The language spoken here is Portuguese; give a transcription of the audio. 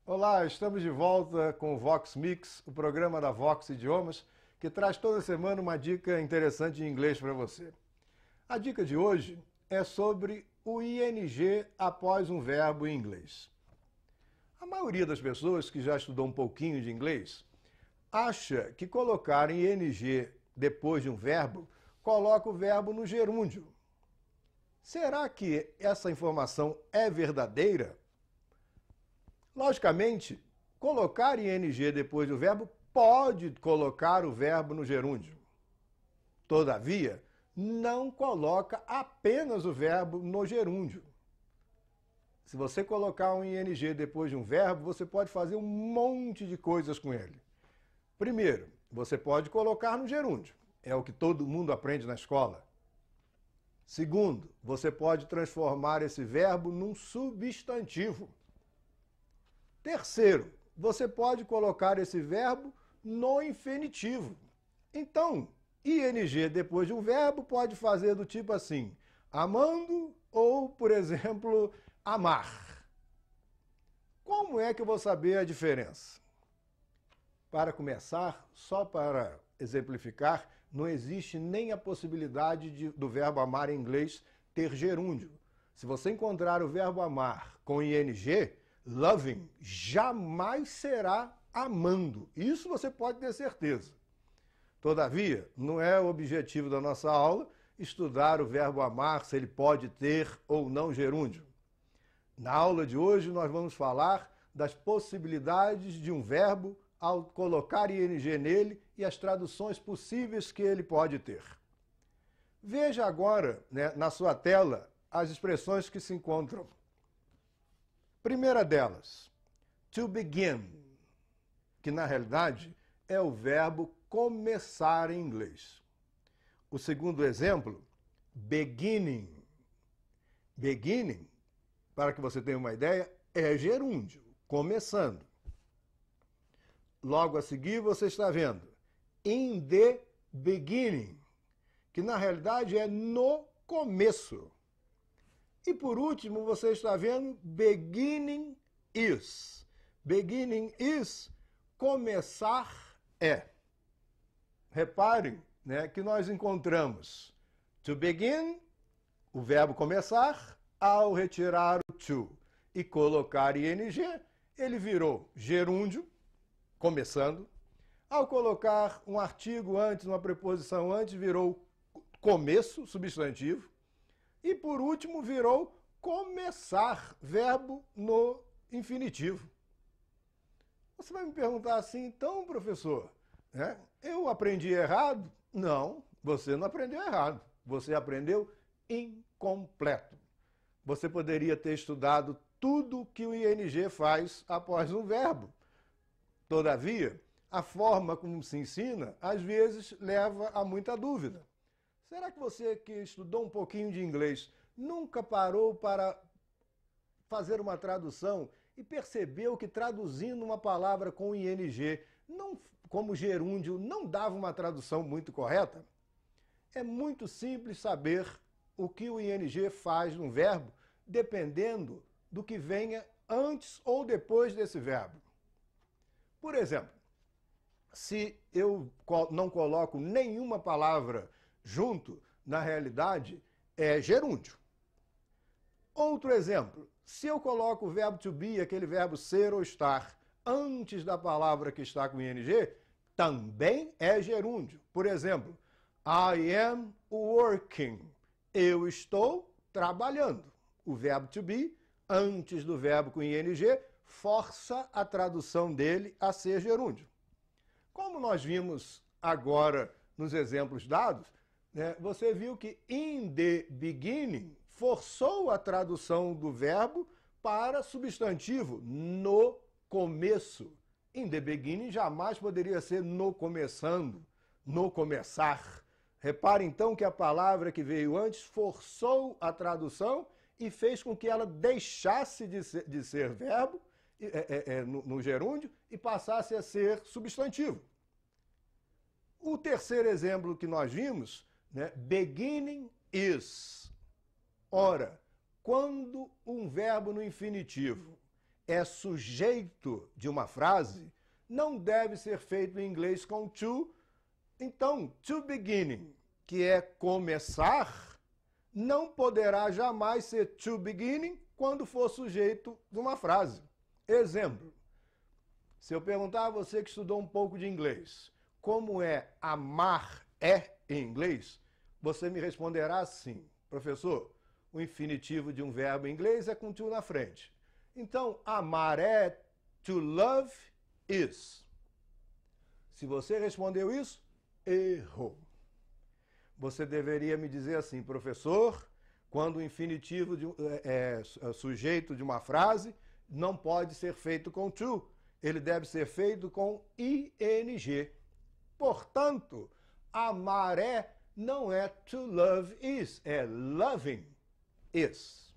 Olá, estamos de volta com o Vox Mix, o programa da Vox Idiomas, que traz toda semana uma dica interessante em inglês para você. A dica de hoje é sobre o ing após um verbo em inglês. A maioria das pessoas que já estudou um pouquinho de inglês acha que colocar ing depois de um verbo coloca o verbo no gerúndio. Será que essa informação é verdadeira? Logicamente, colocar ing depois do verbo pode colocar o verbo no gerúndio. Todavia, não coloca apenas o verbo no gerúndio. Se você colocar um ing depois de um verbo, você pode fazer um monte de coisas com ele. Primeiro, você pode colocar no gerúndio. É o que todo mundo aprende na escola. Segundo, você pode transformar esse verbo num substantivo. Terceiro, você pode colocar esse verbo no infinitivo. Então, ing depois de um verbo pode fazer do tipo assim, amando ou, por exemplo, amar. Como é que eu vou saber a diferença? Para começar, só para exemplificar, não existe nem a possibilidade do verbo amar em inglês ter gerúndio. Se você encontrar o verbo amar com ing, loving jamais será amando. Isso você pode ter certeza. Todavia, não é o objetivo da nossa aula estudar o verbo amar, se ele pode ter ou não gerúndio. Na aula de hoje, nós vamos falar das possibilidades de um verbo ao colocar ing nele e as traduções possíveis que ele pode ter. Veja agora, na sua tela, as expressões que se encontram. Primeira delas, to begin, que na realidade é o verbo começar em inglês. O segundo exemplo, beginning. Beginning, para que você tenha uma ideia, é gerúndio, começando. Logo a seguir você está vendo in the beginning, que na realidade é no começo. E por último você está vendo beginning is. Beginning is, começar é. Reparem, que nós encontramos to begin, o verbo começar, ao retirar o to e colocar ing, ele virou gerúndio, começando. Ao colocar um artigo antes, uma preposição antes, virou começo, substantivo. E por último virou começar, verbo no infinitivo. Você vai me perguntar assim, então, professor, eu aprendi errado? Não, você não aprendeu errado. Você aprendeu incompleto. Você poderia ter estudado tudo o que o ing faz após um verbo. Todavia, a forma como se ensina, às vezes, leva a muita dúvida. Será que você que estudou um pouquinho de inglês nunca parou para fazer uma tradução e percebeu que traduzindo uma palavra com ing, não, como gerúndio, não dava uma tradução muito correta? É muito simples saber o que o ing faz num verbo, dependendo do que venha antes ou depois desse verbo. Por exemplo, se eu não coloco nenhuma palavra junto, na realidade, é gerúndio. Outro exemplo, se eu coloco o verbo to be, aquele verbo ser ou estar, antes da palavra que está com ing, também é gerúndio. Por exemplo, I am working. Eu estou trabalhando. O verbo to be, antes do verbo com ing, força a tradução dele a ser gerúndio. Como nós vimos agora nos exemplos dados, você viu que in the beginning forçou a tradução do verbo para substantivo, no começo. In the beginning jamais poderia ser no começando, no começar. Repare então que a palavra que veio antes forçou a tradução e fez com que ela deixasse de ser verbo no gerúndio e passasse a ser substantivo. O terceiro exemplo que nós vimos, beginning is. Ora, quando um verbo no infinitivo é sujeito de uma frase, não deve ser feito em inglês com to. Então, to beginning, que é começar, não poderá jamais ser to beginning quando for sujeito de uma frase. Exemplo, se eu perguntar a você que estudou um pouco de inglês, como é amar em inglês, você me responderá assim: professor, o infinitivo de um verbo em inglês é com to na frente. Então, amar é to love is. Se você respondeu isso, errou. Você deveria me dizer assim: professor, quando o infinitivo é sujeito de uma frase, não pode ser feito com to. Ele deve ser feito com ing. Portanto, amar não é to love is, é loving is.